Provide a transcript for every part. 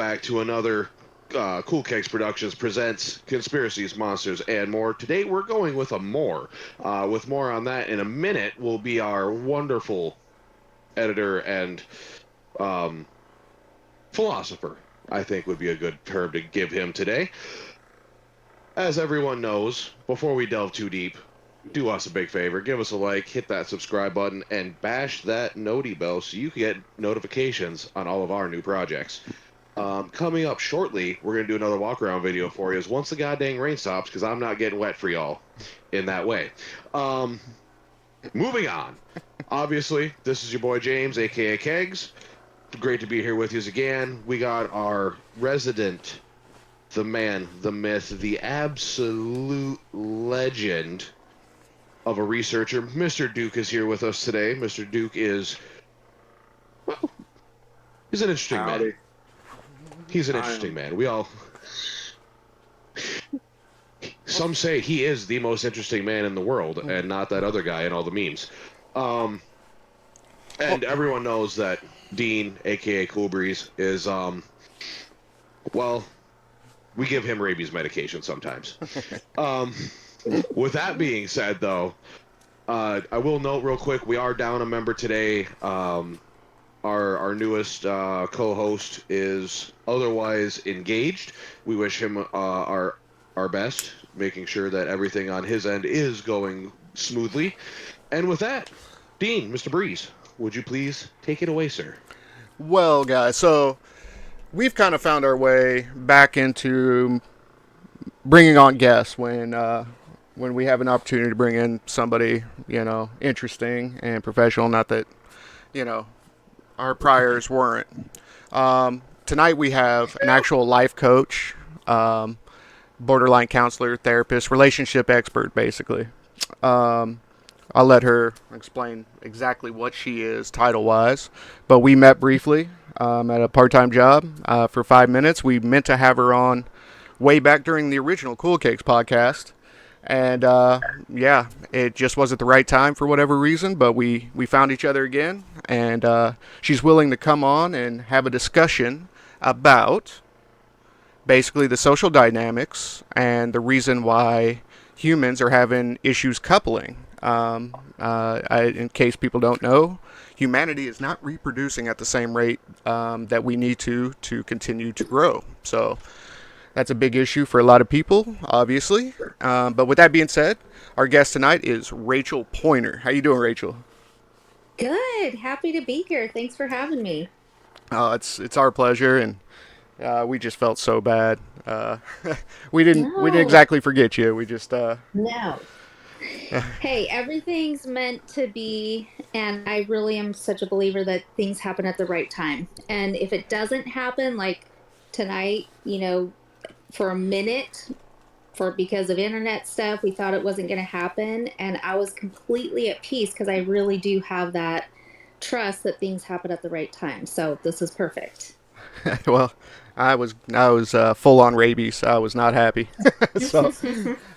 back to another Cool-Kegs Productions presents Conspiracies, Monsters, and More. Today we're going with a more. With more on that in a minute will be our wonderful editor and um, philosopher, I think would be a good term to give him today. As everyone knows, before we delve too deep, do us a big favor, give us a like, hit that subscribe button, and bash that noti bell so you can get notifications on all of our new projects. Coming up shortly, we're going to do another walk around video for you is once the goddamn rain stops, because I'm not getting wet for y'all in that way. Moving on. Obviously, this is your boy James, aka Kegs. Great to be here with you again. We got our resident, the man, the myth, the absolute legend of a researcher. Mr. Duke is here with us today. Mr. Duke is, well, he's an interesting man. He's an interesting man. We all... Some say he is the most interesting man in the world, and not that other guy in all the memes. And everyone knows that Dean, a.k.a. Cool Breeze, is, well, we give him rabies medication sometimes. With that being said, though, I will note real quick, we are down a member today. Our newest co-host is otherwise engaged. We wish him our best, making sure that everything on his end is going smoothly. And with that, Dean, Mr. Breeze, would you please take it away, sir? Well, guys, so we've kind of found our way back into bringing on guests when we have an opportunity to bring in somebody interesting and professional. Not that our priors weren't. Tonight we have an actual life coach, borderline counselor, therapist, relationship expert, basically. I'll let her explain exactly what she is title-wise. But we met briefly at a part-time job for 5 minutes. We meant to have her on way back during the original Cool-Kegs podcast. And, it just wasn't the right time for whatever reason. But we found each other again. And she's willing to come on and have a discussion about basically the social dynamics and the reason why humans are having issues coupling. In case people don't know, humanity is not reproducing at the same rate that we need to continue to grow. So that's a big issue for a lot of people, obviously. But with that being said, our guest tonight is Rachel Pointer. How you doing, Rachel? Good. Happy to be here. Thanks for having me. It's our pleasure, and we just felt so bad. We didn't No, exactly forget you. We just no. Hey, everything's meant to be, and I really am such a believer that things happen at the right time. And if it doesn't happen, like tonight, for a minute, for because of internet stuff, we thought it wasn't going to happen, and I was completely at peace because I really do have that trust that things happen at the right time. So this is perfect. well, I was full on rabies. I was not happy. So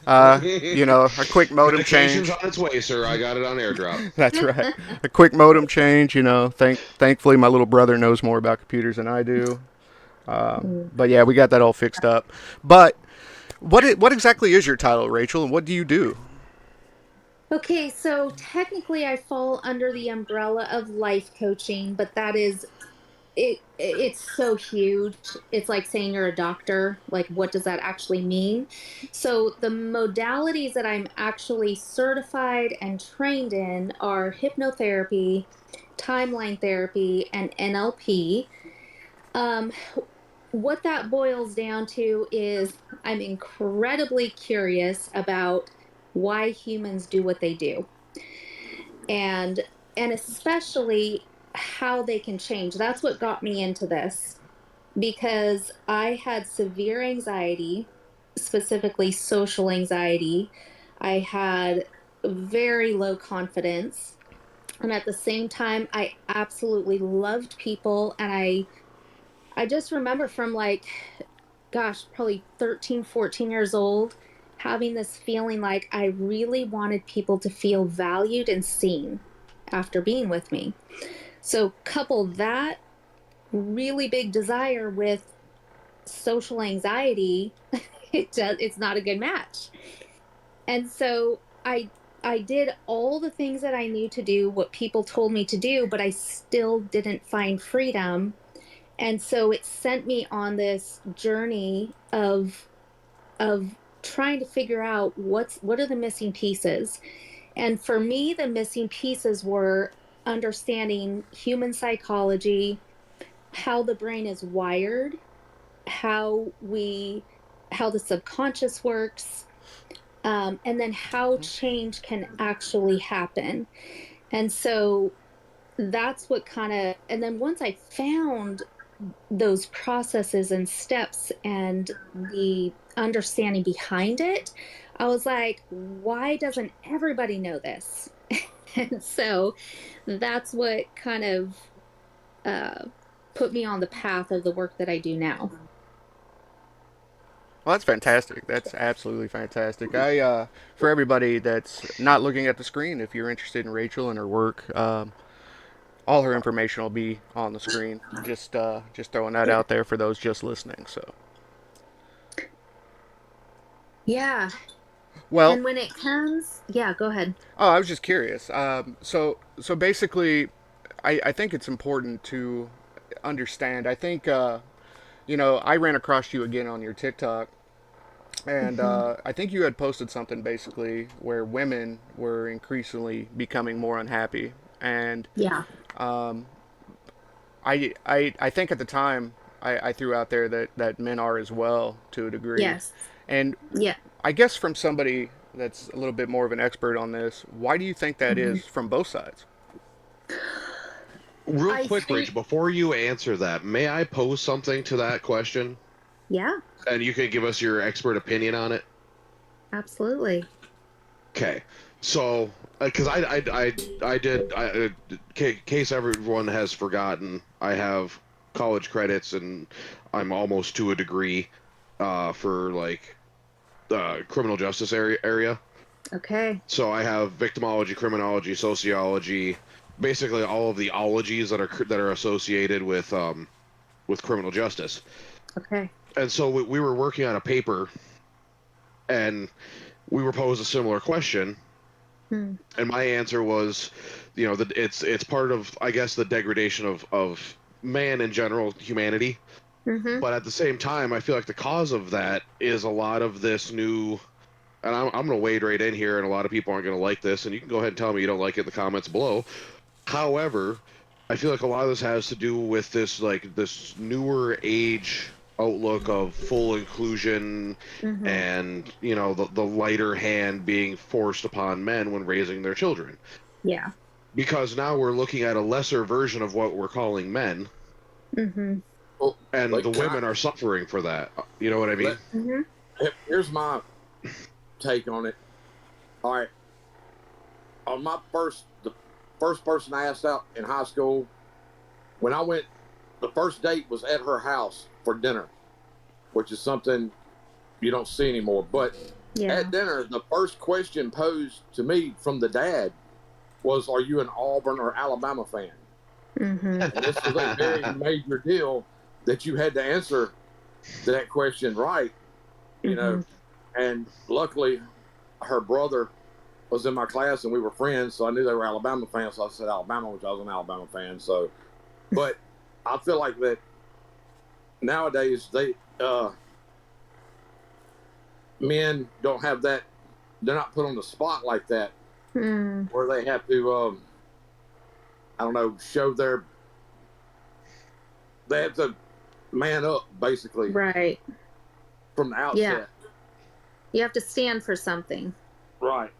a quick modem Medication's change. on its way, sir. I got it on airdrop. That's right. A quick modem change. Thankfully my little brother knows more about computers than I do. But yeah, we got that all fixed up. But what exactly is your title, Rachel, and what do you do? Okay, so technically I fall under the umbrella of life coaching, but that is it's so huge. It's like saying you're a doctor. Like what does that actually mean? So the modalities that I'm actually certified and trained in are hypnotherapy, timeline therapy, and NLP. Um what that boils down to is I'm incredibly curious about why humans do what they do, and especially how they can change. That's what got me into this, because I had severe anxiety, specifically social anxiety. I had very low confidence, and at the same time I absolutely loved people. And I just remember from, like, gosh, probably 13, 14 years old, having this feeling like I really wanted people to feel valued and seen after being with me. So couple that really big desire with social anxiety, it's not a good match. And so I did all the things that I knew to do, what people told me to do, but I still didn't find freedom. And so it sent me on this journey of trying to figure out what are the missing pieces. And for me, the missing pieces were understanding human psychology, how the brain is wired, how we how the subconscious works, and then how change can actually happen. And so that's what kind of, and then once I found those processes and steps and the understanding behind it, I was like, why doesn't everybody know this? And so that's what kind of uh, put me on the path of the work that I do now. Well, that's fantastic. That's absolutely fantastic. For everybody that's not looking at the screen, if you're interested in Rachel and her work, all her information will be on the screen. Just throwing that out there for those just listening. So, Yeah. well, And when it comes, yeah, go ahead. oh, I was just curious. So basically, I think it's important to understand. I think I ran across you again on your TikTok, and Hmm. I think you had posted something basically where women were increasingly becoming more unhappy, and Yeah. um, I think at the time I threw out there that men are as well to a degree, Yes. and Yeah. I guess from somebody that's a little bit more of an expert on this, why do you think that Hmm. is from both sides? Real I quick, think, Rachel, before you answer that, may I pose something to that question? yeah, And you can give us your expert opinion on it? absolutely. Okay. So, because I did, case everyone has forgotten, I have college credits and I'm almost to a degree for like criminal justice area. Okay. So I have victimology, criminology, sociology, basically all of the ologies that are associated with criminal justice. Okay. And so we were working on a paper, and we were posed a similar question, Hmm. and my answer was, that it's part of, I guess, the degradation of man in general, humanity. Mm-hmm. But at the same time, I feel like the cause of that is a lot of this new. And I'm going to wade right in here, and a lot of people aren't going to like this, and you can go ahead and tell me you don't like it in the comments below. However, I feel like a lot of this has to do with this newer age outlook of full inclusion, Mm-hmm. and the lighter hand being forced upon men when raising their children, Yeah. because now we're looking at a lesser version of what we're calling men, Mm-hmm. Well, and like, the can I women are suffering for that. You know what I let? mean? Mm-hmm. Here's my take on it. All right, on the first person I asked out in high school, when I went, the first date was at her house for dinner, which is something you don't see anymore. But at Yeah. dinner, the first question posed to me from the dad was, "Are you an Auburn or Alabama fan?" Mm-hmm. And this was a very major deal that you had to answer that question right. You Mm-hmm. know, and luckily her brother was in my class and we were friends, so I knew they were Alabama fans. So I said Alabama, which I was an Alabama fan. So, but I feel like that nowadays men don't have that. They're not put on the spot like that, Mm. where they have to I don't know, show their. They have to man up basically Right. from the Yeah. outset. You have to stand for something. Right.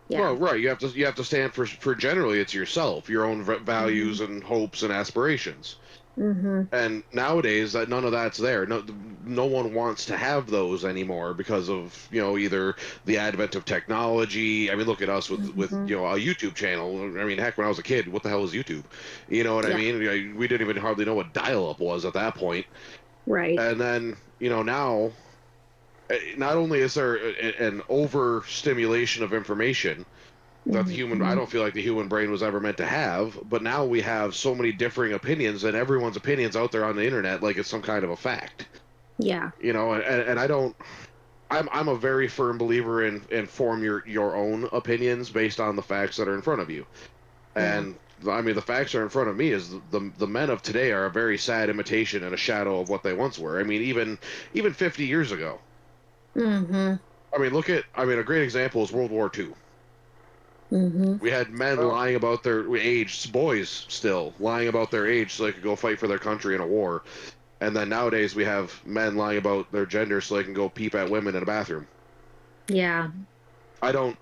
Yeah. Well, right. You have to stand for generally it's yourself, your own Mm-hmm. values and hopes and aspirations. Mm-hmm. And nowadays, that none of that's there. No one wants to have those anymore because of either the advent of technology. I mean, look at us with Mm-hmm. a YouTube channel. I mean, heck, when I was a kid, what the hell was YouTube? You know what I Yeah. mean? We didn't even hardly know what dial-up was at that point. Right. And then now, not only is there an overstimulation of information that I Mm-hmm. don't feel like the human brain was ever meant to have, but now we have so many differing opinions, and everyone's opinions out there on the internet like it's some kind of a fact. Yeah. You know, and I don't. I'm a very firm believer in form your own opinions based on the facts that are in front of you. Yeah. And I mean, the facts are in front of me. Is the men of today are a very sad imitation and a shadow of what they once were. I mean, even 50 years ago. Mm-hmm. I mean, I mean, a great example is World War II. Mm-hmm. We had men Well, lying about their age, boys still lying about their age so they could go fight for their country in a war. And then nowadays we have men lying about their gender so they can go peep at women in a bathroom. Yeah. The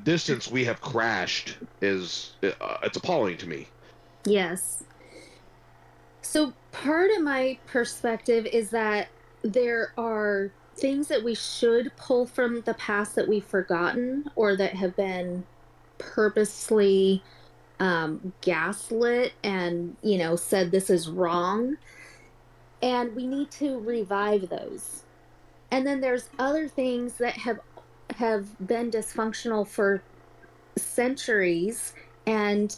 distance we have crashed is it's appalling to me. Yes. So part of my perspective is that there are things that we should pull from the past that we've forgotten or that have been purposely gaslit and, said this is wrong. And we need to revive those. And then there's other things that have been dysfunctional for centuries, and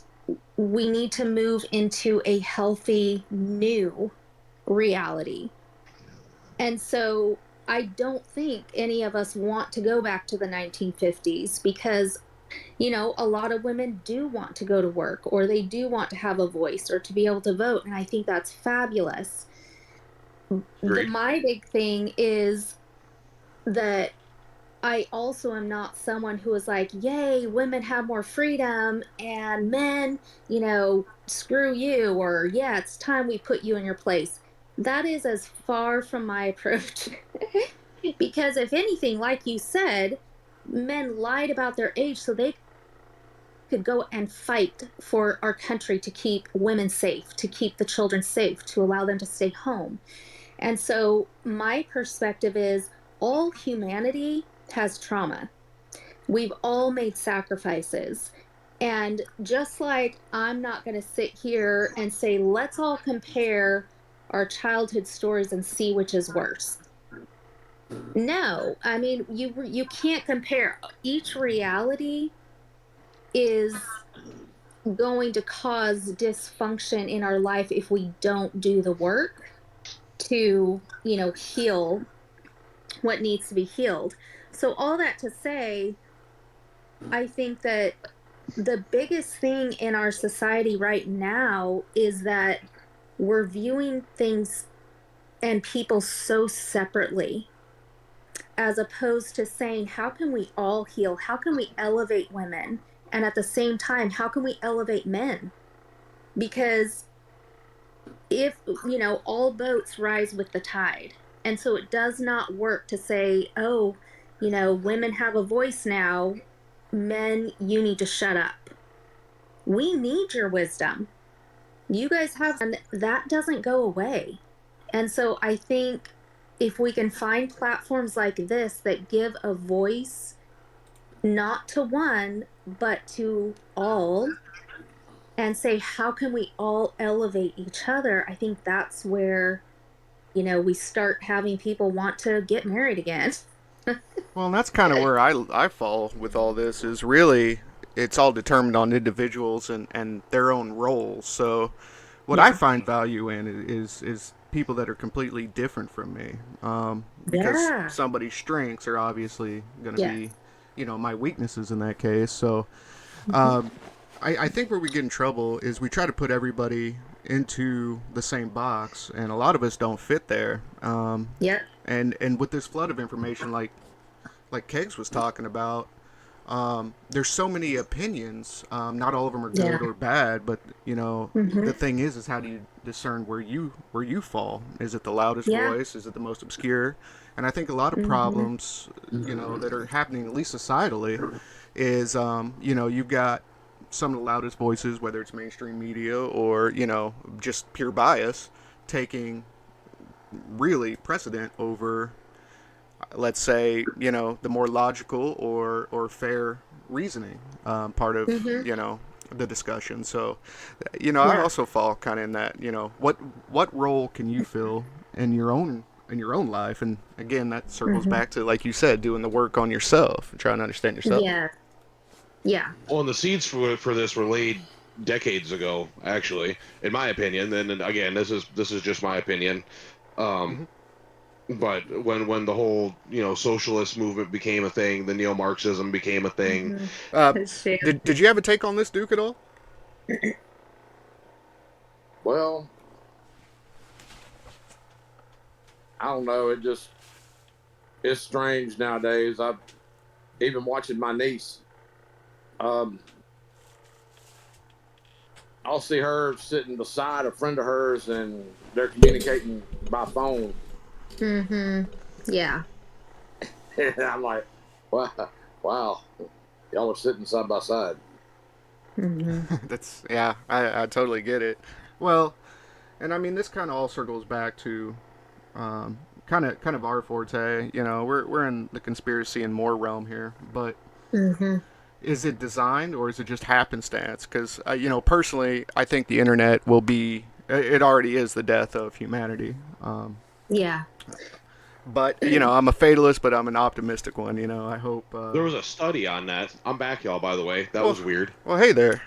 we need to move into a healthy new reality. And so I don't think any of us want to go back to the 1950s because, a lot of women do want to go to work or they do want to have a voice or to be able to vote. And I think that's fabulous. Agreed. My big thing is that I also am not someone who is like, yay, women have more freedom and men, screw you, or yeah, it's time we put you in your place. That is as far from my approach. Because if anything, like you said, men lied about their age so they could go and fight for our country to keep women safe, to keep the children safe, to allow them to stay home. And so my perspective is all humanity has trauma. We've all made sacrifices. And just like I'm not going to sit here and say, let's all compare our childhood stories and see which is worse. No, I mean you can't compare. Each reality is going to cause dysfunction in our life if we don't do the work to, heal what needs to be healed. So all that to say, I think that the biggest thing in our society right now is that we're viewing things and people so separately, as opposed to saying, how can we all heal? How can we elevate women? And at the same time, how can we elevate men? Because if, all boats rise with the tide. And so it does not work to say, oh, women have a voice now. Men, you need to shut up. We need your wisdom. You guys have, and that doesn't go away. And so I think if we can find platforms like this that give a voice not to one, but to all, and say, how can we all elevate each other? I think that's where, we start having people want to get married again. Well, and that's kind of where I fall with all this is really it's all determined on individuals and their own roles. So what I Yeah. find value in is people that are completely different from me, because Yeah. somebody's strengths are obviously going to Yeah. be, my weaknesses in that case. So Mm-hmm. um, I think where we get in trouble is we try to put everybody into the same box, and a lot of us don't fit there. Yep. And with this flood of information, like Kegs was talking about, there's so many opinions. Not all of them are Yeah. good or bad, but Mm-hmm. the thing is how do you discern where you fall? Is it the loudest Yeah. voice? Is it the most obscure? And I think a lot of Mm-hmm. problems, that are happening at least societally, is you've got some of the loudest voices, whether it's mainstream media or just pure bias, taking really precedent over, let's say, the more logical or fair reasoning, part of Mm-hmm. the discussion. So I Yeah. also fall kind of in that, what role can you fill in your own life? And again, that circles Mm-hmm. back to, like you said, doing the work on yourself and trying to understand yourself. Yeah. Yeah. Well, and the seeds for this were laid decades ago, actually, in my opinion. And again, this is just my opinion. Um, but when the whole socialist movement became a thing, the neo-Marxism became a thing. Mm-hmm. Uh, That's fair. did you have a take on this, Duke, at all? Well, I don't know. It's strange nowadays. I've even watching my niece. Um, I'll see her sitting beside a friend of hers, and they're communicating by phone. Mm-hmm. Yeah. And I'm like, wow, wow, y'all are sitting side by side. Mm-hmm. That's yeah, I totally get it. Well, and I mean this kind of all circles back to kind of our forte. We're in the conspiracy and more realm here, but Mm-hmm. is it designed or is it just happenstance? Because personally, I think the internet will be. It already is the death of humanity. Yeah. But I'm a fatalist, but I'm an optimistic one. I hope. There was a study on that. I'm back, y'all. By the way, that Well, was weird. well, hey there.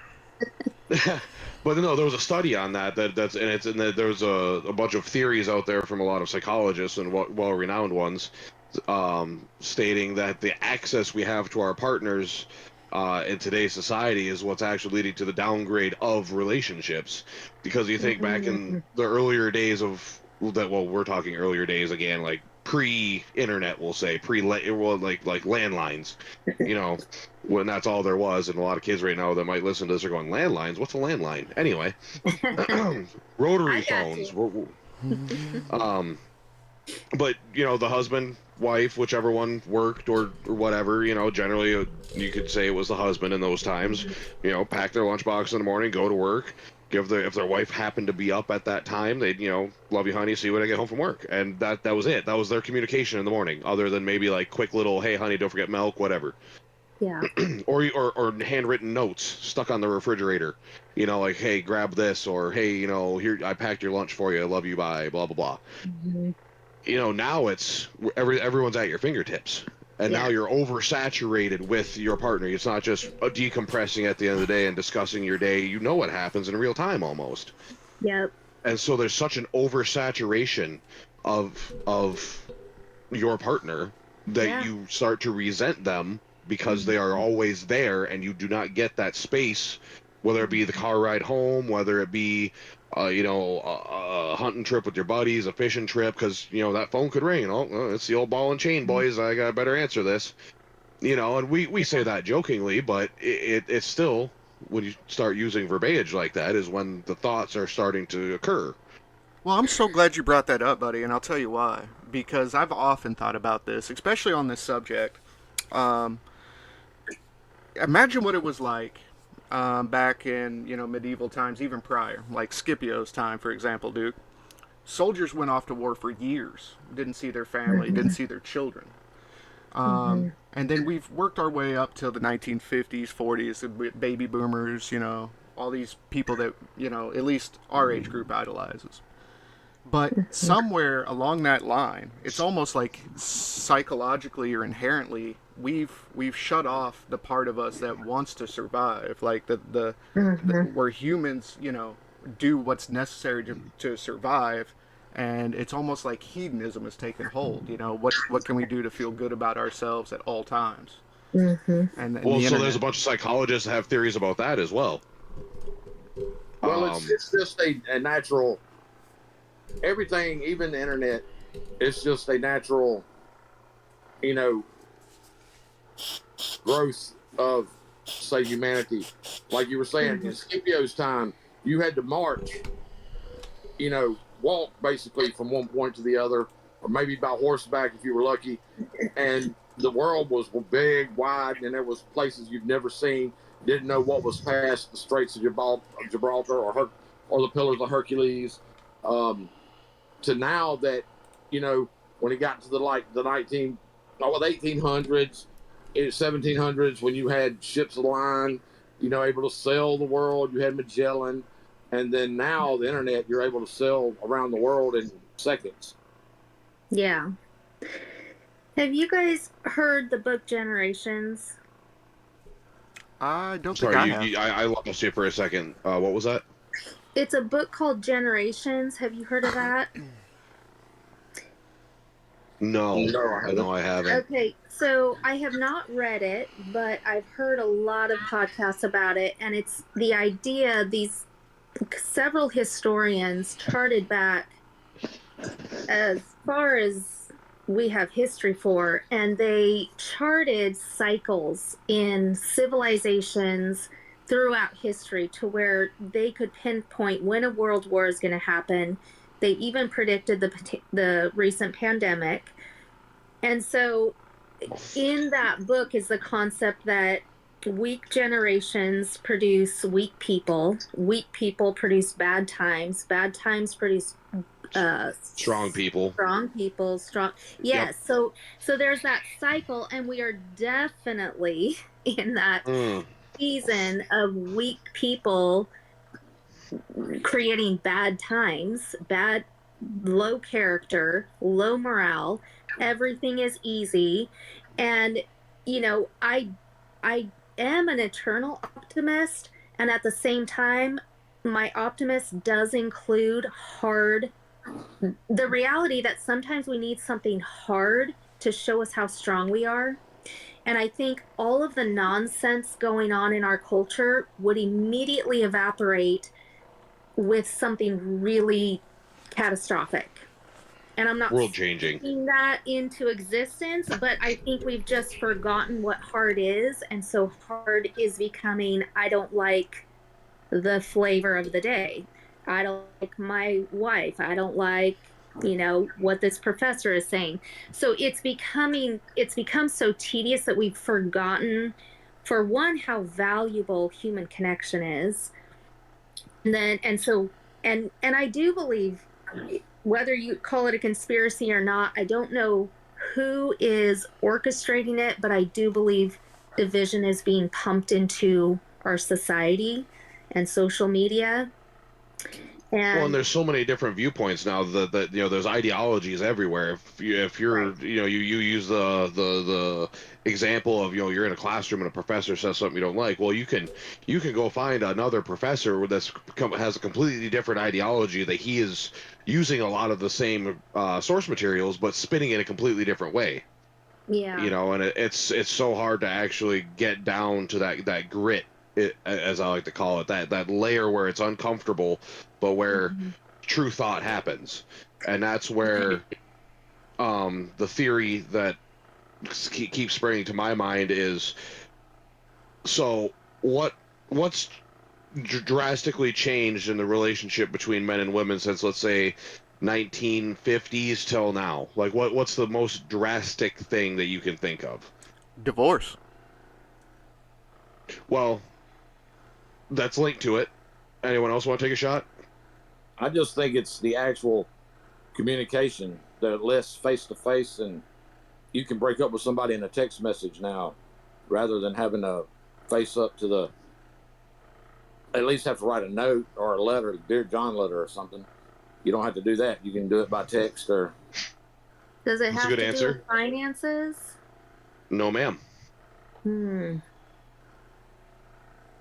But no, there was a study on that's and it's and there's a bunch of theories out there from a lot of psychologists and well-renowned ones, stating that the access we have to our partners in today's society is what's actually leading to the downgrade of relationships. Because you think back Mm-hmm. in the earlier days of that, well, we're talking earlier days again, like pre-internet, we'll say well, like landlines, when that's all there was. And a lot of kids right now that might listen to this are going, landlines? What's a landline? Anyway, rotary I got phones. you. Um, but the husband, wife, whichever one worked or whatever, generally you could say it was the husband in those times. Pack their lunchbox in the morning, go to work. Give their If their wife happened to be up at that time, they'd love you, honey. See you when I get home from work, and that was it. That was their communication in the morning, other than maybe like quick little, hey, honey, don't forget milk, whatever. Yeah. or handwritten notes stuck on the refrigerator, like, hey, grab this, or hey, here, I packed your lunch for you, I love you, bye, blah blah blah. Mm-hmm. Now it's everyone's at your fingertips, and now Yeah. you're oversaturated with your partner. It's not just decompressing at the end of the day and discussing your day. You know what happens in real time almost. Yep. And so there's such an oversaturation of your partner that Yeah. you start to resent them because they are Mm-hmm. always there, and you do not get that space, whether it be the car ride home, whether it be a hunting trip with your buddies, a fishing trip, because that phone could ring. It's the old ball and chain, boys. I got to better answer this. And we say that jokingly, but it's still, when you start using verbiage like that, is when the thoughts are starting to occur. Well, I'm so glad you brought that up, buddy, and I'll tell you why. Because I've often thought about this, especially on this subject. Um, Imagine what it was like back in medieval times, even prior, like Scipio's time, for example, Duke. Soldiers went off to war for years, didn't see their family, didn't Mm-hmm. see their children. Mm-hmm. And then we've worked our way up till the 1950s, 40s, the baby boomers, all these people that, at least our age group idolizes. But somewhere along that line, it's almost like psychologically or inherently we've shut off the part of us that wants to survive. Like the Mm-hmm. where humans, do what's necessary to survive, and it's almost like hedonism has taken hold. What can we do to feel good about ourselves at all times? Mm-hmm. And Well, the so there's a internet. bunch of psychologists that have theories about that as well. Well, it's just a natural everything, even the internet. It's just a natural, you know, growth of, say, humanity. Like you were saying, in Scipio's time, you had to march, walk basically from one point to the other, or maybe by horseback if you were lucky. And the world was big, wide, and there was places you've never seen. Didn't know what was past the Straits of Gibraltar or the Pillars of Hercules. Um, to now that, when it got to the 1800s, 1700s, when you had ships of the line, able to sail the world, you had Magellan, and then now the internet, you're able to sail around the world in seconds. Yeah. Have you guys heard the book Generations? I don't think Sorry, I have. I lost you for a second. What was that? It's a book called Generations. Have you heard of that? No, No, I haven't. no, I haven't. Okay, so I have not read it, but I've heard a lot of podcasts about it, and it's the idea these several historians charted back as far as we have history for, and they charted cycles in civilizations throughout history to where they could pinpoint when a world war is going to happen. They even predicted the recent pandemic. And so in that book is the concept that weak generations produce weak people produce bad times produce Strong people. strong people, strong. Yep. Yes, so there's that cycle, and we are definitely in that Mm. season of weak people creating bad times, bad, low character, low morale. Everything is easy. And, I am an eternal optimist. And at the same time, my optimist does include the reality that sometimes we need something hard to show us how strong we are. And I think all of the nonsense going on in our culture would immediately evaporate with something really catastrophic. And I'm not World changing. speaking that into existence, but I think we've just forgotten what hard is. And so hard is becoming, I don't like the flavor of the day. I don't like my wife. I don't like, what this professor is saying. So it's become so tedious that we've forgotten, for one, how valuable human connection is. And I do believe, whether you call it a conspiracy or not, I don't know who is orchestrating it, but I do believe division is being pumped into our society and social media. Well, and And there's so many different viewpoints now that there's ideologies everywhere. If you're right. you use the example of you're in a classroom and a professor says something you don't like. Well, you can go find another professor has a completely different ideology that he is using a lot of the same source materials, but spinning it a completely different way. Yeah. And it's so hard to actually get down to that grit, as I like to call it, that layer where it's uncomfortable, but where Mhm. true thought happens. And that's where the theory that keeps springing to my mind is, so what's drastically changed in the relationship between men and women since, let's say, 1950s till now? Like, what's the most drastic thing that you can think of? Divorce. Well, that's linked to it. Anyone else want to take a shot? I just think it's the actual communication, the less face to face, and you can break up with somebody in a text message now, rather than having to face up to at least have to write a note or a letter, dear John letter or something. You don't have to do that. You can do it by text or. Does it That's a have good to do with answer. finances? No, ma'am. Hmm.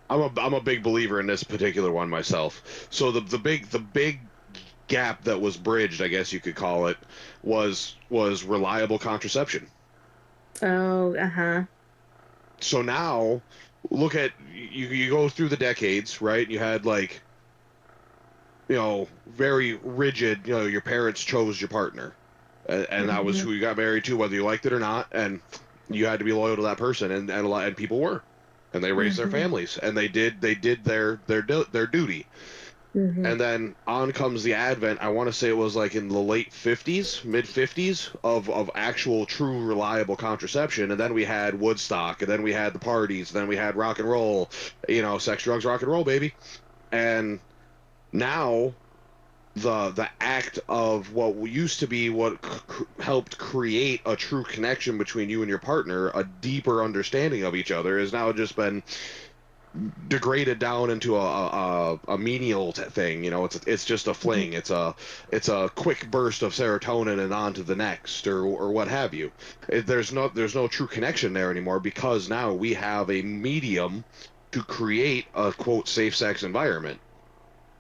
I'm a big believer in this particular one myself. So the big gap that was bridged, I guess you could call it, was reliable contraception. Oh, uh-huh. So now, look at you go through the decades, right? You had, like, very rigid, your parents chose your partner, and that was Hmm. who you got married to, whether you liked it or not, and you had to be loyal to that person, and people were, and they raised their Hmm. families, and they did their duty. Hmm. And then on comes the advent, I want to say it was like in the late 50s, mid 50s, of actual true reliable contraception. And then we had Woodstock, and then we had the parties, and then we had rock and roll, sex, drugs, rock and roll, baby. And now the act of what used to be what helped create a true connection between you and your partner, a deeper understanding of each other, has now just been degraded down into a menial thing. It's just a Hmm. fling. It's a quick burst of serotonin and on to the next, or what have you. There's no true connection there anymore, because now we have a medium to create a quote safe sex environment.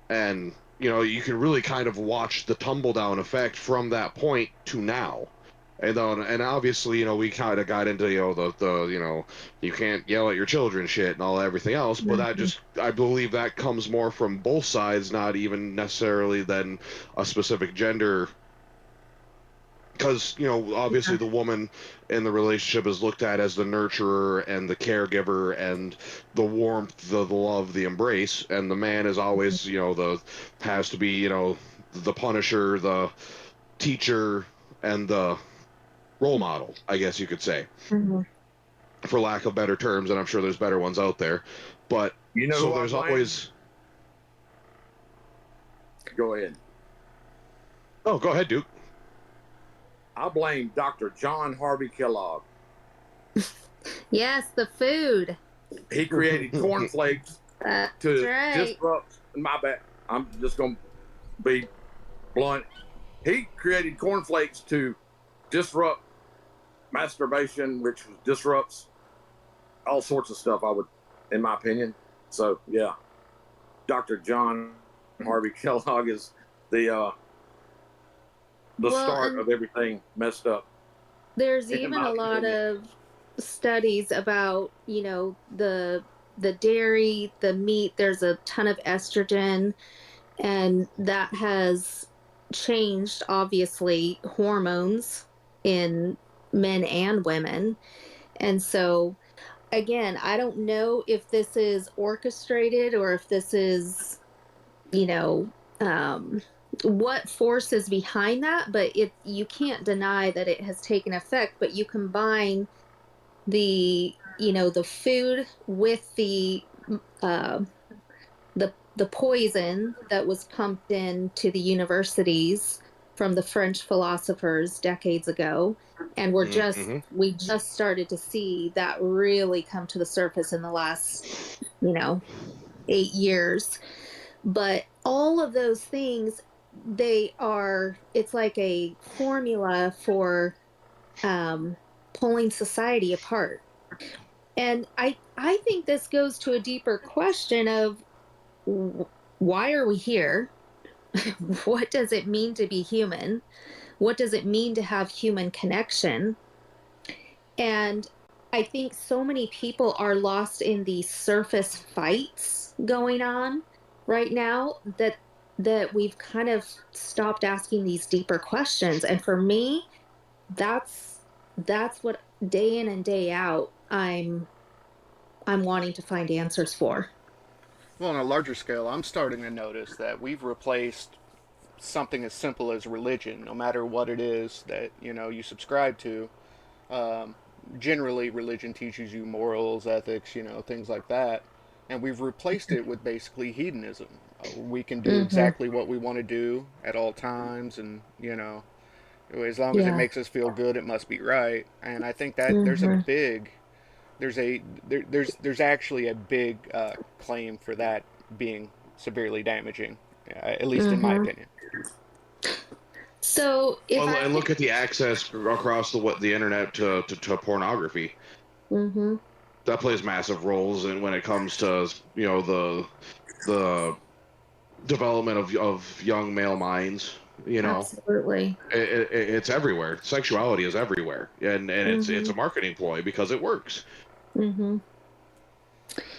And you can really kind of watch the tumble down effect from that point to now. And obviously, we kind of got into, the you can't yell at your children shit and all everything else, but that Mhm. just, I believe that comes more from both sides, not even necessarily than a specific gender. Because, obviously Yeah. the woman in the relationship is looked at as the nurturer and the caregiver and the warmth, the love, the embrace, and the man is always, has to be, the punisher, the teacher, and the role model, I guess you could say, Mhm. for lack of better terms, and I'm sure there's better ones out there. But You know so who I there's blame? always. Go ahead. Oh, go ahead, Duke. I blame Dr. John Harvey Kellogg. Yes, the food. He created cornflakes That's to right. disrupt. My bad. I'm just gonna be blunt. He created cornflakes to disrupt masturbation, which disrupts all sorts of stuff. I would, in my opinion. So yeah, Dr. John Harvey Kellogg is the uh, the Well, start and of everything messed up, there's in even my a lot opinion. of studies about, the dairy, the meat, there's a ton of estrogen, and that has changed, obviously, hormones in men and women. And so, again, I don't know if this is orchestrated or if this is, you know, um, what force is behind that, but you can't deny that it has taken effect. But you combine the food with uh, the poison that was pumped into the universities from the French philosophers decades ago, and Mm-hmm. we just started to see that really come to the surface in the last, you know 8 years. But all of those things, it's like a formula for um, pulling society apart. And I think this goes to a deeper question of why are we here? What does it mean to be human? What does it mean to have human connection? And I think so many people are lost in these surface fights going on right now that we've kind of stopped asking these deeper questions. And for me, that's what day in and day out I'm wanting to find answers for. Well, on a larger scale, I'm starting to notice that we've replaced something as simple as religion, no matter what it is that you subscribe to. Um, Generally, religion teaches you morals, ethics, things like that, and we've replaced it with basically hedonism. We can do Mhm. exactly what we want to do at all times, and as long as it Yeah. makes us feel good, it must be right. And I think that Mhm. there's actually a big claim for that being severely damaging, at least in my Mhm. opinion. So if Well, I and can. look at the access across the internet to pornography. Mhm. That plays massive roles in when it comes to the development of young male minds. Absolutely. It's everywhere. Sexuality is everywhere, and it's a Mhm. marketing ploy because it works. Mhm.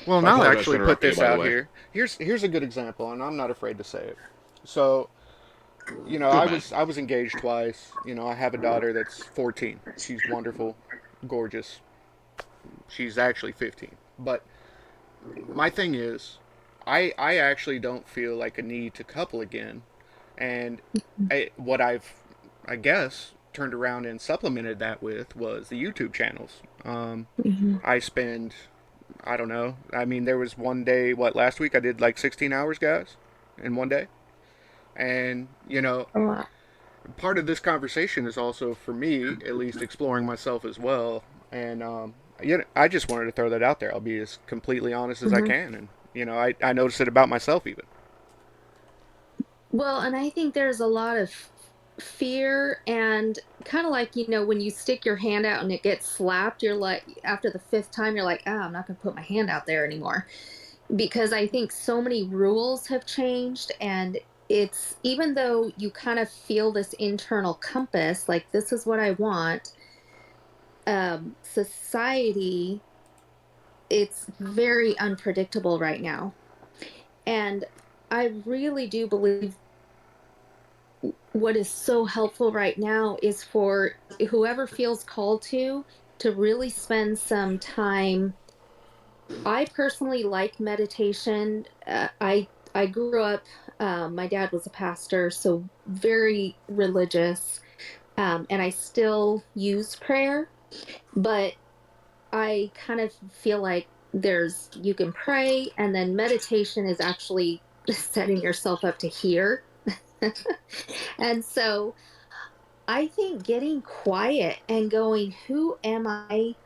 Well, I and I'll apologize for actually put interrupting you, this by the out way. here. Here's a good example, and I'm not afraid to say it. So, Good man. I was engaged twice. I have a daughter that's 14. She's wonderful, gorgeous. She's actually 15. But my thing is, I actually don't feel like a need to couple again. And what I guess, turned around and supplemented that with was the YouTube channels. Mhm. I spend, I don't know. I mean, there was one day, last week I did like 16 hours, guys, in one day. And, A lot. part of this conversation is also for me, at least, exploring myself as well. And, I just wanted to throw that out there. I'll be as completely honest as I Mhm. can. And, I noticed it about myself even. Well, and I think there's a lot of fear and kind of like, when you stick your hand out and it gets slapped, you're like, after the fifth time, you're like, oh, I'm not going to put my hand out there anymore. Because I think so many rules have changed, and it's even though you kind of feel this internal compass, like this is what I want, society, it's very unpredictable right now. And I really do believe what is so helpful right now is for whoever feels called to really spend some time. I personally like meditation. I grew up. My dad was a pastor, so very religious, and I still use prayer. But I kind of feel like there's you can pray, and then meditation is actually setting yourself up to hear. And so I think getting quiet and going, who am I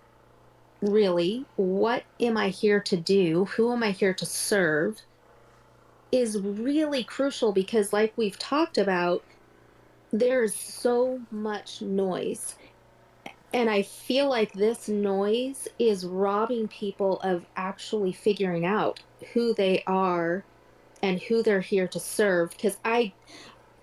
really? What am I here to do? Who am I here to serve? Is really crucial because, like we've talked about, there's so much noise. And I feel like this noise is robbing people of actually figuring out who they are and who they're here to serve. Because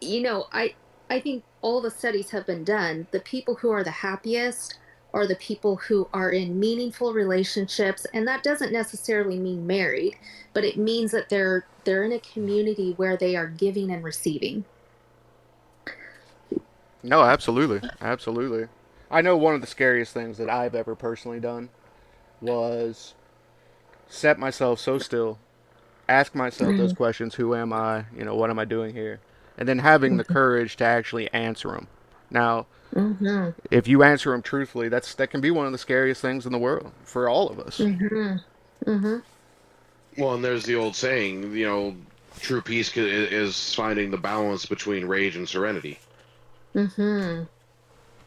you know, I think all the studies have been done. The people who are the happiest are the people who are in meaningful relationships, and that doesn't necessarily mean married, but it means that they're in a community where they are giving and receiving. No, absolutely, absolutely. I know one of the scariest things that I've ever personally done was set myself so still, ask myself those Mm-hmm. questions: Who am I? You know, what am I doing here? And then having the courage to actually answer them. Now, Mm-hmm. if you answer them truthfully, that can be one of the scariest things in the world for all of us. Mm-hmm. Mm-hmm. Well, and there's the old saying, true peace is finding the balance between rage and serenity. Mm-hmm.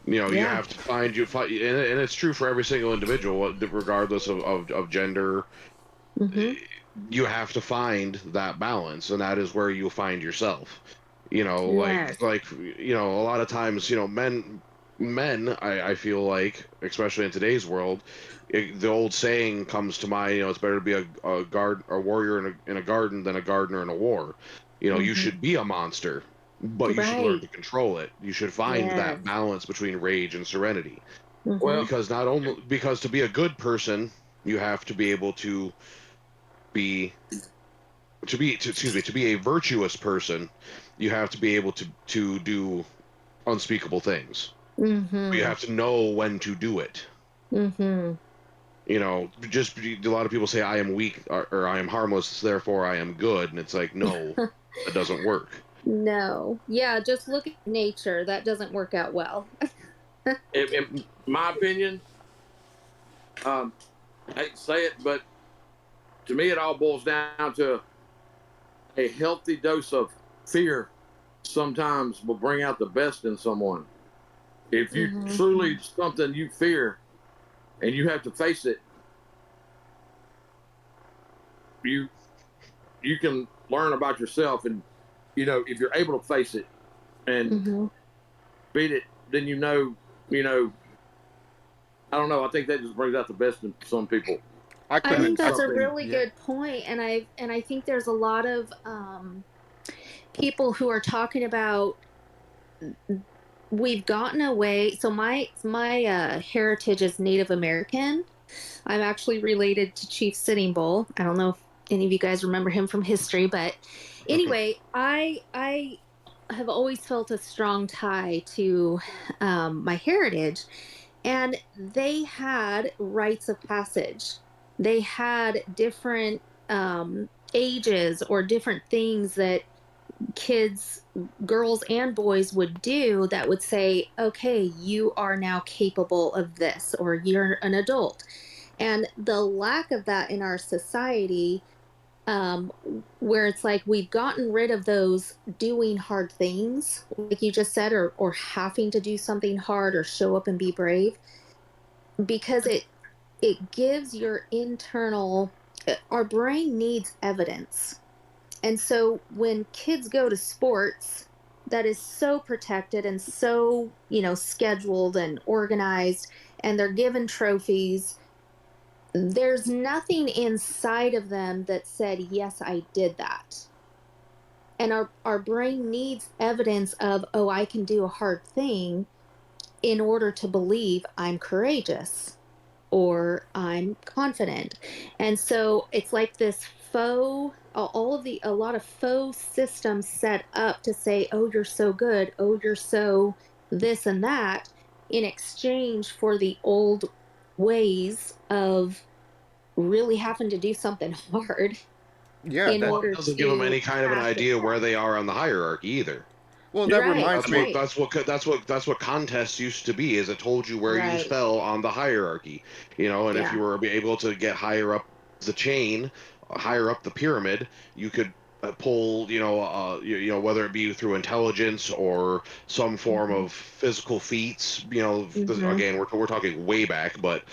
You Yeah. have to and it's true for every single individual, regardless of gender. Mm-hmm. You have to find that balance, and that is where you'll find yourself. Yes. A lot of times, men, I feel like, especially in today's world, the old saying comes to mind. It's better to be a warrior in a garden than a gardener in a war. You Mm-hmm. should be a monster, but you should learn Right. to control it. You should find Yes. that balance between rage and serenity, Mm-hmm. Well, because not only because to be a good person, you have to be able be to be a virtuous person, you have to be able to do unspeakable things. You Mm-hmm. have to know when to do it. Mm-hmm. Just a lot of people say I am weak, or I am harmless, therefore I am good, and it's like, no, that doesn't work. No. Yeah, just look at nature. That doesn't work out well. in my opinion, I hate to say it, but to me, it all boils down to a healthy dose of fear. Sometimes will bring out the best in someone. If you Mm-hmm. truly something you fear and you have to face it, you you can learn about yourself, and if you're able to face it and Mm-hmm. beat it, then you know I don't know. I think that just brings out the best in some people. I I couldn't. think I, that's a Something. really yeah. good point, and I think there's a lot of people who are talking about we've gotten away. So my heritage is Native American. I'm actually related to Chief Sitting Bull. I don't know if any of you guys remember him from history, but anyway, I have always felt a strong tie to my heritage, and they had rites of passage. They had different ages or different things that kids, girls and boys, would do that would say, okay, you are now capable of this, or you're an adult. And the lack of that in our society, um, where it's like we've gotten rid of those doing hard things, like you just said, or having to do something hard or show up and be brave, because it gives your internal, our brain needs evidence. And so when kids go to sports, that is so protected and so, scheduled and organized, and they're given trophies. There's nothing inside of them that said, yes, I did that. And our brain needs evidence of, oh, I can do a hard thing in order to believe I'm courageous or I'm confident. And so it's like this a lot of faux systems set up to say, oh, you're so good, oh, you're so this and that, in exchange for the old ways of really having to do something hard Yeah, in that. Well, it order doesn't give them to any kind of an pass the idea where test. they are on the hierarchy either. Well, that Right, reminds That's me. what right, contests used to be. Is it told you where you right. fell on the hierarchy, you know, and if Yeah. you were able to get higher up the chain, higher up the pyramid, you could pull, you know, whether it be through intelligence or some form Hmm. of physical feats. You know, Hmm. again, we're talking way back, but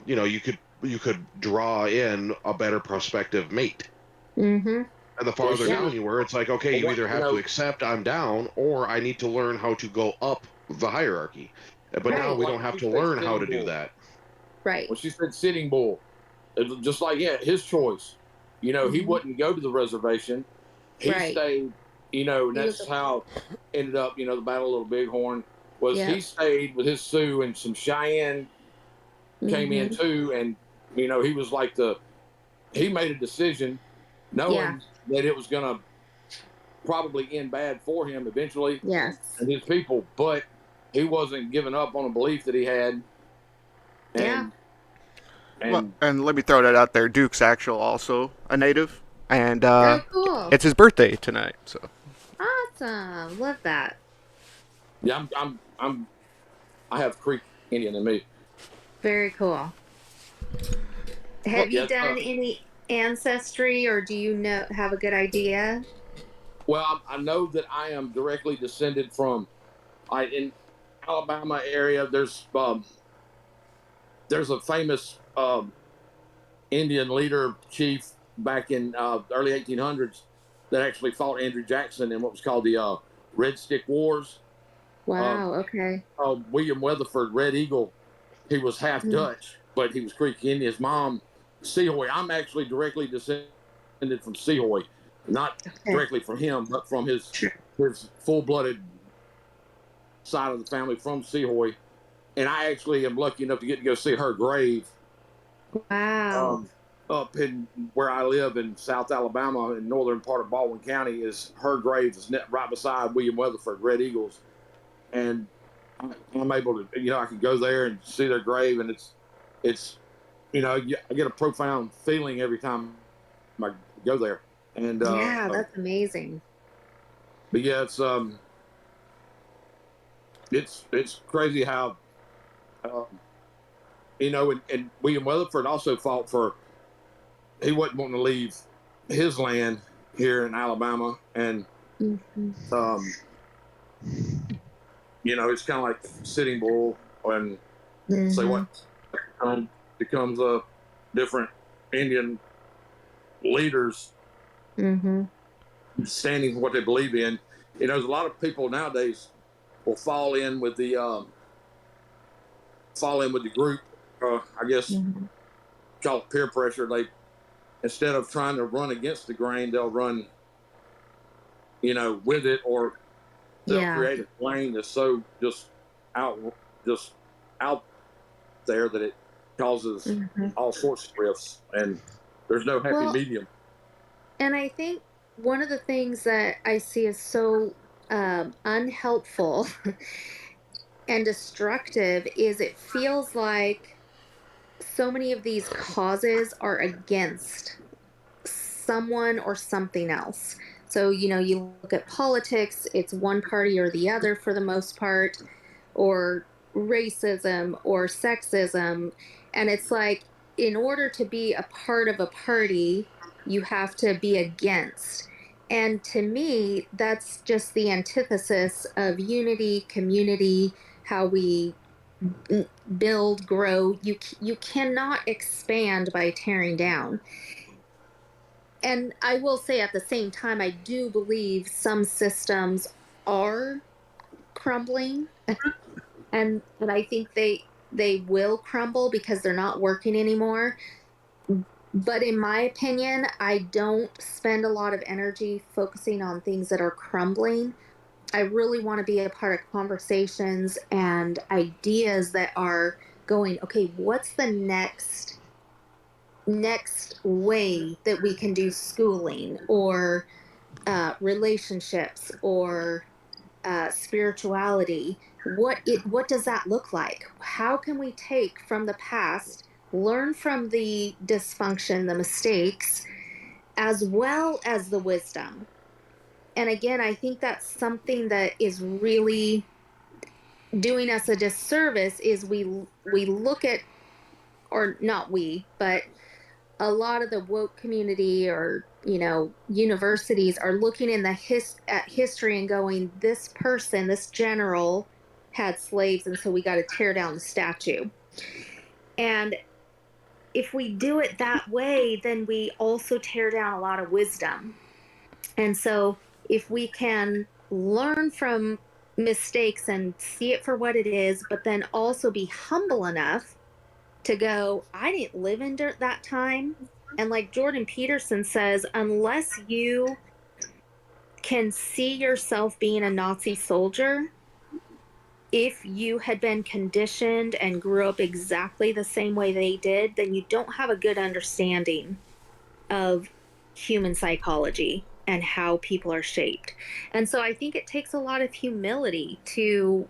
you know, you could draw in a better prospective mate. Hmm. And the Well, farther she Yeah. down was, you were, it's like, okay, well, you what, either have to accept I'm down or I need to learn how to go up the hierarchy. But now Right. we like don't have she to said, learn how Sitting to do Bull. that. Right. When she said Sitting Bull, it was just like, yeah, his choice. You know, he Hmm. wouldn't go to the reservation. He Right. stayed, you know, and He was that's how ended up, you know, the Battle of Little Bighorn was he Yep. stayed with his Sioux, and some Cheyenne came in Hmm. too. And, you know, he was like he made a decision Yeah. knowing that it was going to probably end bad for him eventually Yes. and his people, but he wasn't giving up on a belief that he had. Yeah. And, Well, and and let me throw that out there. Duke's actual also a native, and Oh, cool. it's his birthday tonight. So Awesome. Love that. yeah, I have Creek Indian in me. Very cool. well, Have you Yes. done any ancestry or do you know have a good idea? Well, I know that I am directly descended from. I in Alabama area. There's a famous Indian leader chief back in the early 1800s that actually fought Andrew Jackson in what was called the Red Stick Wars. Uh, Wow. Okay. William Weatherford, Red Eagle. He was half Mm. Dutch, but he was Creek Indian. His mom, Sehoy. I'm actually directly descended from Sehoy, not Okay. directly from him, but from his full blooded side of the family from Sehoy. And I actually am lucky enough to get to go see her grave Wow. um, up in where I live in South Alabama, in northern part of Baldwin County. Is her grave is right beside William Weatherford, Red Eagles, and I'm able to, you know, I can go there and see their grave, and it's, you know, I get a profound feeling every time I go there, and Yeah, that's amazing. but yeah, it's crazy how um, you know, and William Weatherford also fought for, he wasn't wanting to leave his land here in Alabama, and Hmm. um, you know, it's kind of like Sitting Bull and say Hmm. what becomes a different Indian leaders Hmm. standing for what they believe in. You know, there's a lot of people nowadays will fall in with the group. I guess Hmm. call it peer pressure. They, instead of trying to run against the grain, they'll run, you know, with it, or they'll Yeah. create a lane that's so out just out there that it causes Hmm. all sorts of rifts, and there's no happy Well, medium. and I think one of the things that I see as so unhelpful and destructive is it feels like so many of these causes are against someone or something else. So, you look at politics, it's one party or the other for the most part, or racism or sexism. And it's like, in order to be a part of a party, you have to be against. And to me, that's just the antithesis of unity, community, how we build, grow. You cannot expand by tearing down. And I will say at the same time, I do believe some systems are crumbling, and I think they will crumble because they're not working anymore. But in my opinion, I don't spend a lot of energy focusing on things that are crumbling. I really want to be a part of conversations and ideas that are going, okay, what's the next way that we can do schooling or relationships or spirituality? What does that look like? How can we take from the past, learn from the dysfunction, the mistakes, as well as the wisdom? And again, I think that's something that is really doing us a disservice. Is we look at, or not we, but a lot of the woke community, or universities are looking in at history and going, this person, this general had slaves, and so we got to tear down the statue. And if we do it that way, then we also tear down a lot of wisdom. And so if we can learn from mistakes and see it for what it is, but then also be humble enough to go, I didn't live in that time. And like Jordan Peterson says, unless you can see yourself being a Nazi soldier, if you had been conditioned and grew up exactly the same way they did, then you don't have a good understanding of human psychology and how people are shaped. And so I think it takes a lot of humility to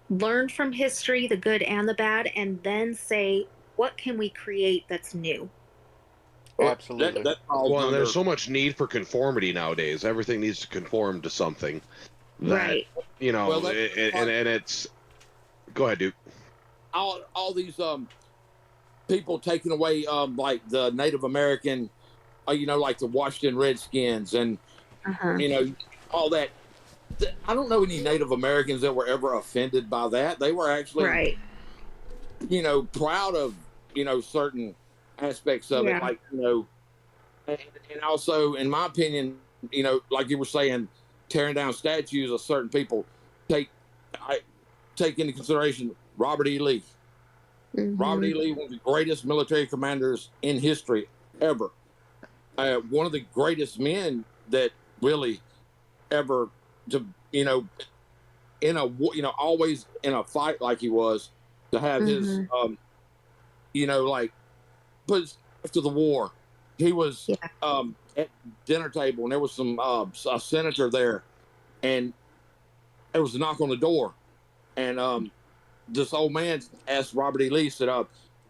learn from history, the good and the bad, and then say, what can we create that's new? Well, Absolutely. that falls Well, and under. there's so much need for conformity nowadays. Everything needs to conform to something that, Right. Well, and it's. Go ahead, Duke. all these people taking away like the Native American, like the Washington Redskins, and Uh-huh. all that. I don't know any Native Americans that were ever offended by that. They were actually, Right. proud of certain aspects of it, Yeah. like and also, in my opinion, like you were saying, tearing down statues of certain people. Take I take into consideration Robert E. Lee. Robert Mm-hmm. E. Lee, one of the greatest military commanders in history ever. One of the greatest men that really ever to in a always in a fight like he was, to have his Mm-hmm. like but after the war he was Yeah. at dinner table, and there was some a senator there, and there was a knock on the door, and this old man asked Robert E. Lee, said,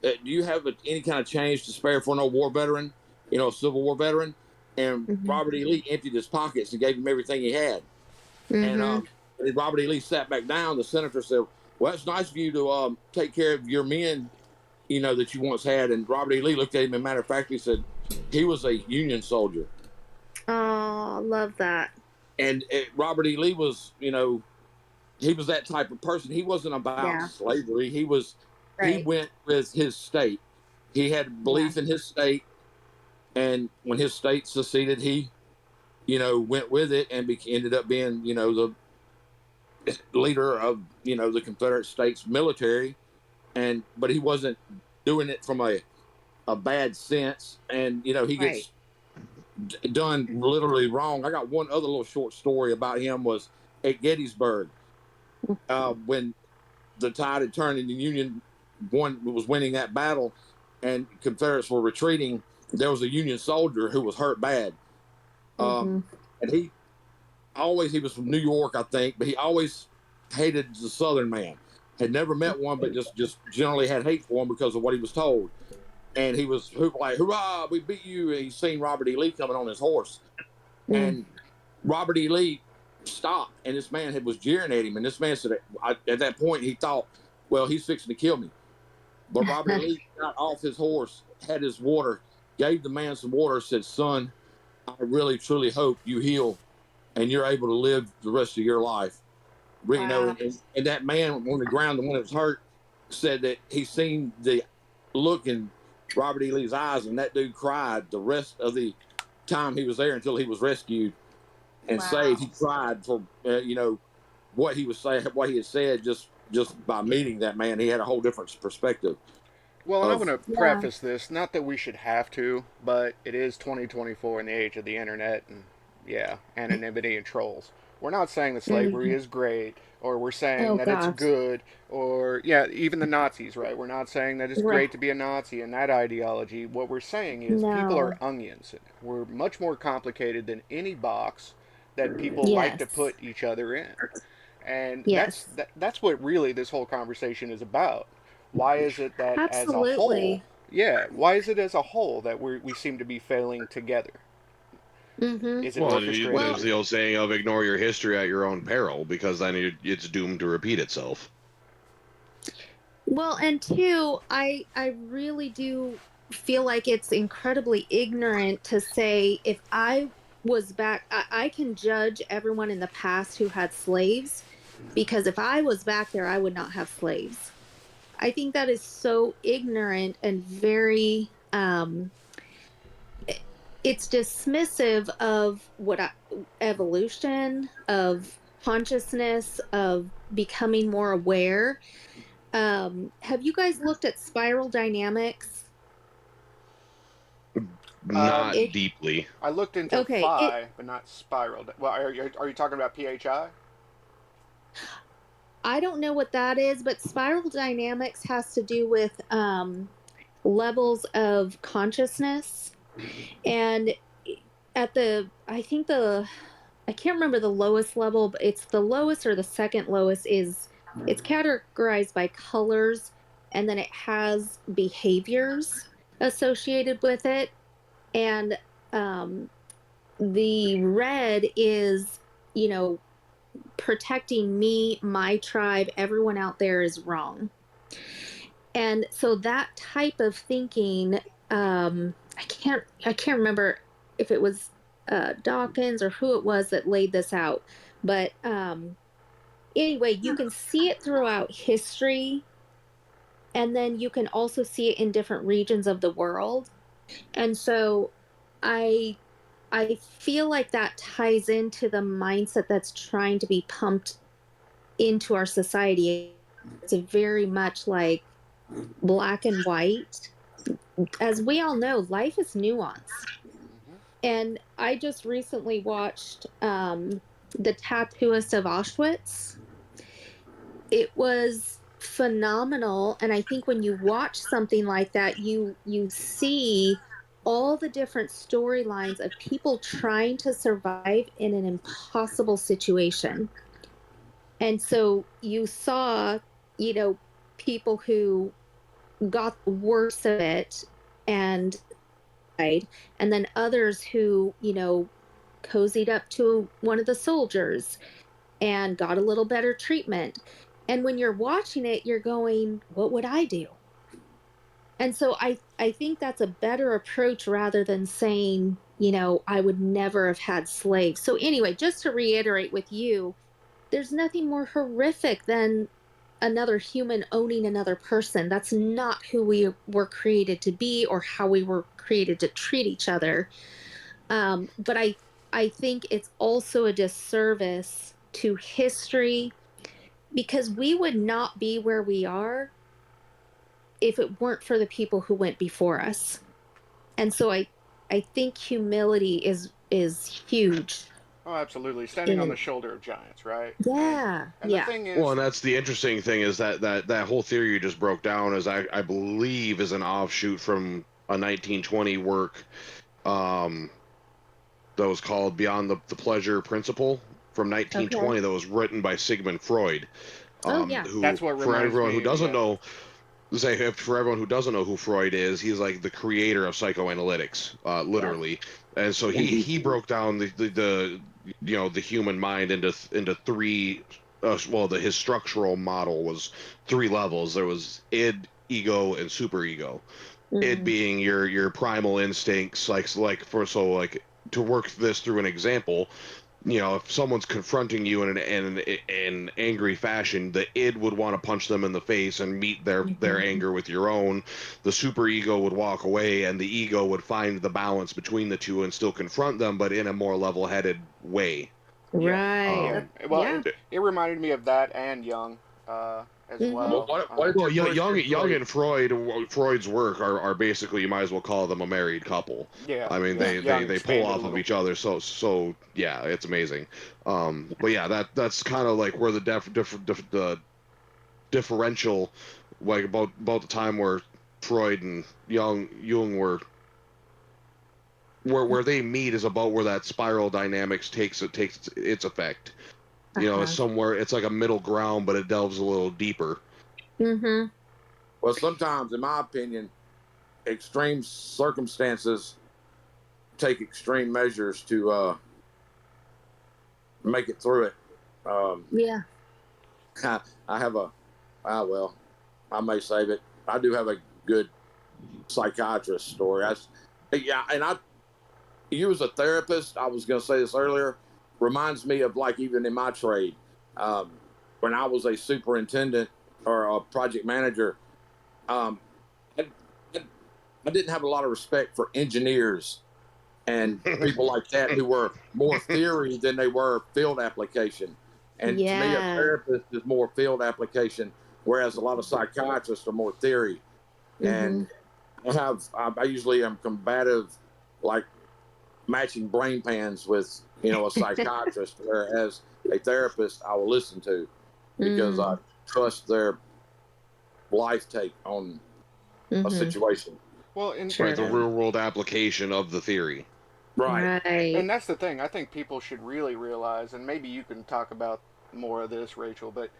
do you have any kind of change to spare for no war veteran, a Civil War veteran? And Mm-hmm. Robert E. Lee emptied his pockets and gave him everything he had. And Mm-hmm. when Robert E. Lee sat back down, the senator said, well, it's nice of you to take care of your men, that you once had. And Robert E. Lee looked at him, and matter of fact, he said he was a Union soldier. Oh, love that. And Robert E. Lee was, he was that type of person. He wasn't about Yeah. slavery. He Right. went with his state. He had Yeah. belief in his state, and when his state seceded, he, went with it and ended up being, the leader of, the Confederate States military. And but he wasn't doing it from a bad sense, and he Right. gets done literally wrong. I got one other little short story about him. Was at Gettysburg, when the tide had turned and the Union was winning that battle, and Confederates were retreating. There was a Union soldier who was hurt bad, Mm-hmm. and he was from New York, I think, but he always hated the Southern man. Had never met one, but just generally had hate for him because of what he was told. And he was like, "Hurrah, we beat you!" And he's seen Robert E. Lee coming on his horse, Mm. and Robert E. Lee stopped, and this man was jeering at him. And this man said, at that point, he thought, well, he's fixing to kill me. But Robert E. Lee got off his horse, had his water, gave the man some water, said, son, I really, truly hope you heal and you're able to live the rest of your life. Wow. And that man on the ground, the one that was hurt, said that he seen the look in Robert E. Lee's eyes, and that dude cried the rest of the time he was there until he was rescued and saved. He Wow. cried for what he was saying, what he had said, just by meeting that man. He had a whole different perspective. Well, and I'm of going to Yeah. preface this, not that we should have to, but it is 2024 in the age of the internet and, yeah, anonymity and trolls. We're not saying that slavery Mhm. is great, or we're saying Oh that it's gosh. good, or, yeah, even the Nazis, right? We're not saying that it's Right. great to be a Nazi and that ideology. What we're saying is people are No. onions. We're much more complicated than any box that people like to Yes. put each other in. And Yes. that's what really this whole conversation is about. Why is it that as a whole, Absolutely. yeah, why is it as a whole that we seem to be failing together? Mhm. Is it Well, orchestrated? there's Well, the old saying of ignore your history at your own peril, because then it's doomed to repeat itself. well, and two, I really do feel like it's incredibly ignorant to say if I was back, I can judge everyone in the past who had slaves because if I was back there, I would not have slaves. I think that is so ignorant and very it's dismissive of evolution, of consciousness, of becoming more aware. Have you guys looked at spiral dynamics? Um, Not It deeply. I looked into okay. It phi, but not spiraled. Well, are you talking about phi? I don't know what that is, but spiral dynamics has to do with levels of consciousness. And at the, I think I can't remember the lowest level, but it's the lowest or the second lowest is it's categorized by colors and then it has behaviors associated with it. And um, the red is, you know, protecting me, my tribe, everyone out there is wrong. And so that type of thinking, I can't remember if it was Dawkins or who it was that laid this out, but anyway, you can see it throughout history, and then you can also see it in different regions of the world. And so, I I feel like that ties into the mindset that's trying to be pumped into our society. It's a very much like black and white. As we all know, life is nuanced. Mm-hmm. And I just recently watched The Tattooist of Auschwitz. It was phenomenal, and I think when you watch something like that, you see all the different storylines of people trying to survive in an impossible situation. And so you saw, you know, people who got the worst of it and died, and then others who, cozied up to one of the soldiers and got a little better treatment. And when you're watching it, you're going, what would I do? And so I think that's a better approach rather than saying, I would never have had slaves. So anyway, just to reiterate with you, there's nothing more horrific than another human owning another person. That's not who we were created to be or how we were created to treat each other. But I think it's also a disservice to history because we would not be where we are if it weren't for the people who went before us. And so I think humility is huge. Oh, absolutely. Standing on the In shoulder of giants, right? And yeah, and the yeah. thing Well, is, and that's the interesting thing is that whole theory you just broke down is I believe is an offshoot from a 1920 work um, that was called Beyond the Pleasure Principle from Okay. 1920 that was written by Sigmund Freud. Oh yeah. Who that's what for reminds everyone who me. doesn't Yeah. know say for everyone who doesn't know who Freud is, he's like the creator of psychoanalytics, Yep. literally. And so he broke down the the human mind into three. Well, his structural model was three levels. There was id, ego, and superego. Id Mm, being your primal instincts, like to work this through an example, if someone's confronting you in an angry fashion, the id would want to punch them in the face and meet their mhm. anger with your own. The superego would walk away, and the ego would find the balance between the two and still confront them, but in a more level-headed way. Yeah. Right. Yeah. Um, Well, Yeah. it reminded me of that and Young. as Mhm. well. What did Well, your Young, Christian Young faith- and Freud's work are basically, you might as well call them a married couple. Yeah, I mean, yeah. Young they pull expanded a off of little. each other, so yeah, it's amazing. But yeah, that's kind of like where the differential, like about the time where Freud and Jung were where they meet is about where that spiral dynamics takes its effect. You know, it's Uh-huh. somewhere, it's like a middle ground, but it delves a little deeper. Mhm. Well, sometimes, in my opinion, extreme circumstances take extreme measures to make it through it. Yeah. I have a, well, I may save it. I do have a good psychiatrist story. Yeah, and you as a therapist, I was going to say this earlier, reminds me of like even in my trade, um, when I was a superintendent or a project manager, um, I, I didn't have a lot of respect for engineers and people like that who were more theory than they were field application. And to me, a Yeah. therapist is more field application, whereas a lot of psychiatrists are more theory. And Mhm. I usually am combative, like matching brain pans with a psychiatrist, whereas a therapist I will listen to because I Mm. trust their life take on a Mhm. situation. Well, and Right, the Sure. real world application of the theory. Right. Right. and that's the thing. I think people should really realize, and maybe you can talk about more of this, Rachel, but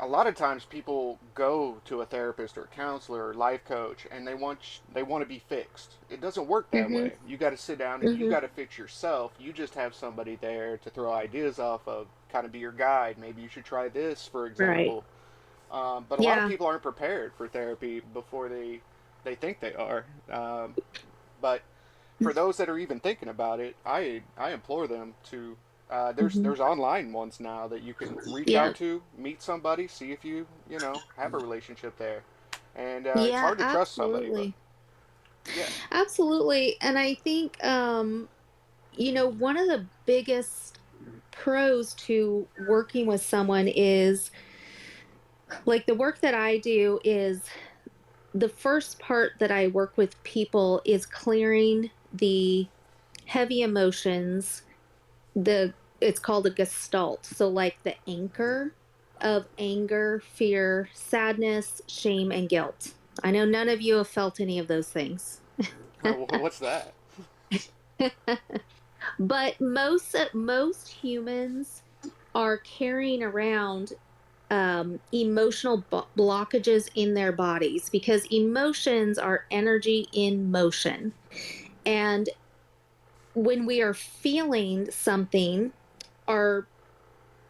a lot of times people go to a therapist or a counselor or life coach and they want to be fixed. It doesn't work that Mhm. way. You got to sit down and you Mhm. got to fix yourself. You just have somebody there to throw ideas off of, kind of be your guide. Maybe you should try this, for Right. example. But a lot of Yeah. people aren't prepared for therapy before they think they are. But for those that are even thinking about it, I implore them to. Mhm. There's online ones now that you can reach Yeah. out to, meet somebody, see if you have a relationship there, and it's Yeah, hard to trust somebody, but absolutely. yeah. Absolutely. And I think one of the biggest pros to working with someone is like the work that I do is the first part that I work with people is clearing the heavy emotions. The It's called a gestalt. So like the anchor of anger, fear, sadness, shame and guilt. I know none of you have felt any of those things. What's that? But most humans are carrying around emotional blockages in their bodies because emotions are energy in motion. And when we are feeling something, our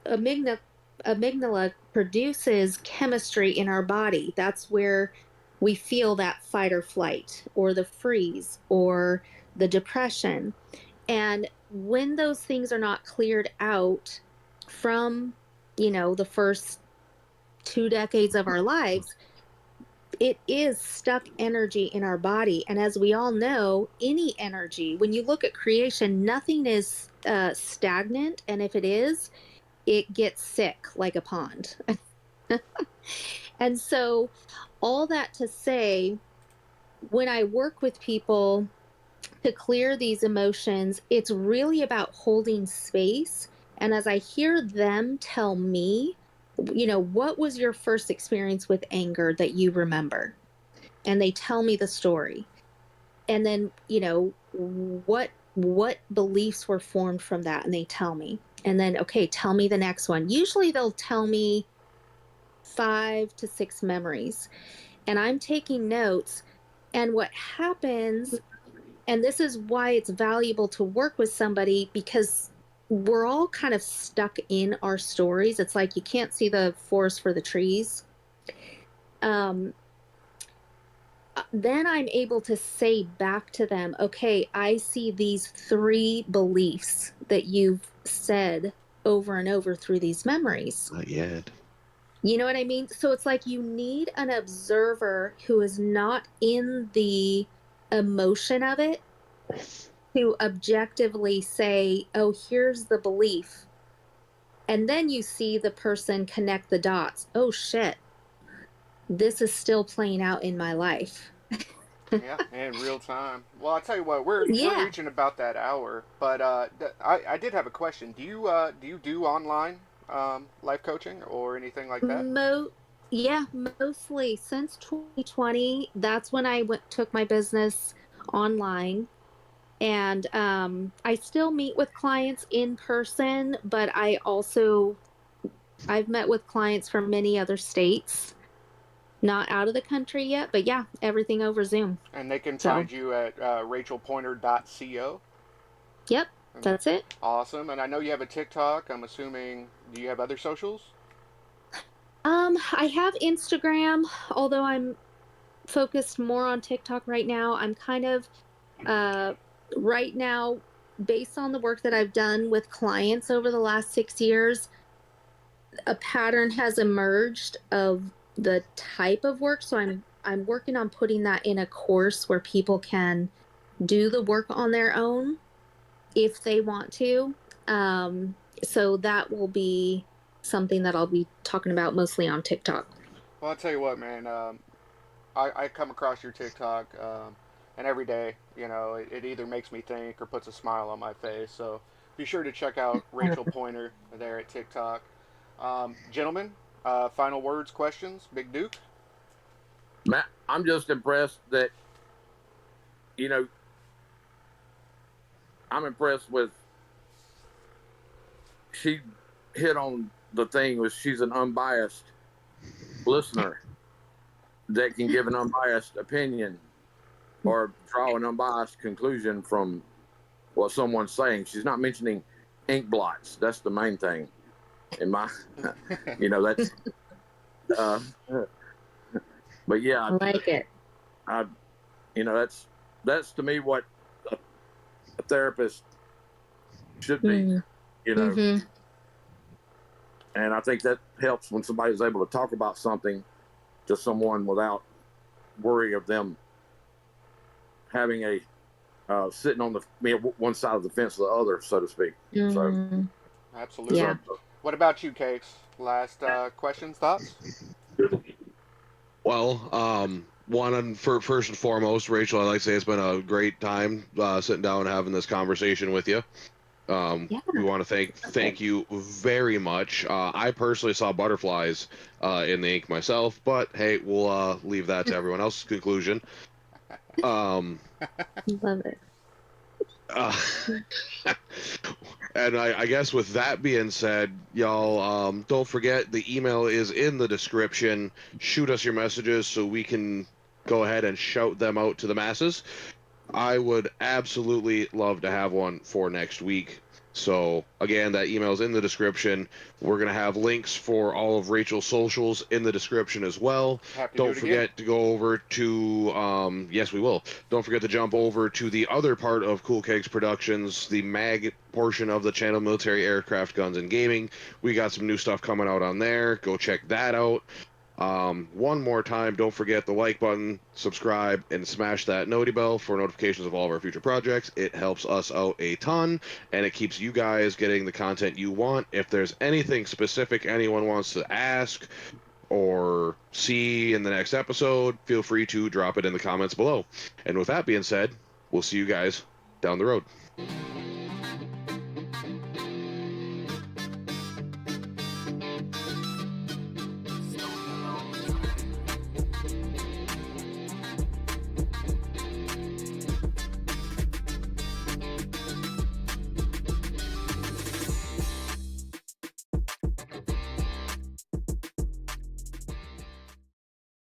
amygdala, amygdala produces chemistry in our body. That's where we feel that fight or flight, or the freeze, or the depression. And when those things are not cleared out from, the first 2 decades of our lives, it is stuck energy in our body. And as we all know, any energy, when you look at creation, nothing is stagnant. And if it is, it gets sick like a pond. And so, all that to say, when I work with people to clear these emotions, it's really about holding space. And as I hear them tell me, what was your first experience with anger that you remember? And they tell me the story. And then, what beliefs were formed from that, and they tell me. And then, okay, tell me the next one. Usually they'll tell me 5 to 6 memories, and I'm taking notes. And what happens, and this is why it's valuable to work with somebody, because we're all kind of stuck in our stories. It's like you can't see the forest for the trees. Um, then I'm able to say back to them, okay, I see these 3 beliefs that you've said over and over through these memories. Not yet. You know what I mean? So it's like you need an observer who is not in the emotion of it to objectively say, oh, here's the belief. And then you see the person connect the dots. Oh shit, this is still playing out in my life. Yeah, in real time. Well, I tell you what, we're Yeah. reaching about that hour, but I did have a question. Do you do online life coaching or anything like that? Mo yeah, mostly since 2020, that's when I took my business online. And I still meet with clients in person, but I've met with clients from many other states, not out of the country yet, but yeah, everything over Zoom. And they can So, find you at rachelpointer.co. yep, And that's it. awesome. And I know you have a TikTok. I'm assuming. Do you have other socials? I have Instagram, although I'm focused more on TikTok right now. I'm kind of uh right now, based on the work that I've done with clients over the last 6 years, a pattern has emerged of the type of work. So I'm working on putting that in a course where people can do the work on their own if they want to. So that will be something that I'll be talking about mostly on TikTok. Well, I'll tell you what, man. I come across your TikTok, and every day, it either makes me think or puts a smile on my face. So be sure to check out Rachel Pointer there at TikTok. Gentlemen, final words, questions, Big Duke. Matt, I'm just impressed that, you know, I'm impressed with, she hit on the thing was she's an unbiased listener that can give an unbiased opinion or draw an unbiased conclusion from what someone's saying. She's not mentioning ink blots. That's the main thing. In my, that's, uh, but yeah, I like it. I, that's to me what a therapist should be, Mm. you know, Hmm. and I think that helps when somebody's able to talk about something to someone without worry of them having a sitting on one side of the fence or the other, so to speak. So, Mm. Absolutely. Yeah. so What about you, Cakes? Last questions, thoughts? Well, for first and foremost, Rachel, I'd like to say it's been a great time sitting down and having this conversation with you. Yeah. We want to thank you very much. I personally saw butterflies in the ink myself, but hey, we'll leave that to everyone else's conclusion. Um, Love it. uh, and I guess with that being said, y'all, don't forget the email is in the description. Shoot us your messages so we can go ahead and shout them out to the masses. I would absolutely love to have one for next week. So again, that email is in the description. We're gonna have links for all of Rachel's socials in the description as well. Happy to do Don't it again. forget to go over to yes, we will. Don't forget to jump over to the other part of Cool-Kegs Productions, the mag portion of the channel, Military Aircraft Guns and Gaming. We got some new stuff coming out on there. Go check that out. One more time, don't forget the like button, subscribe, and smash that noti bell for notifications of all of our future projects. It helps us out a ton, and it keeps you guys getting the content you want. If there's anything specific anyone wants to ask or see in the next episode, feel free to drop it in the comments below. And with that being said, we'll see you guys down the road.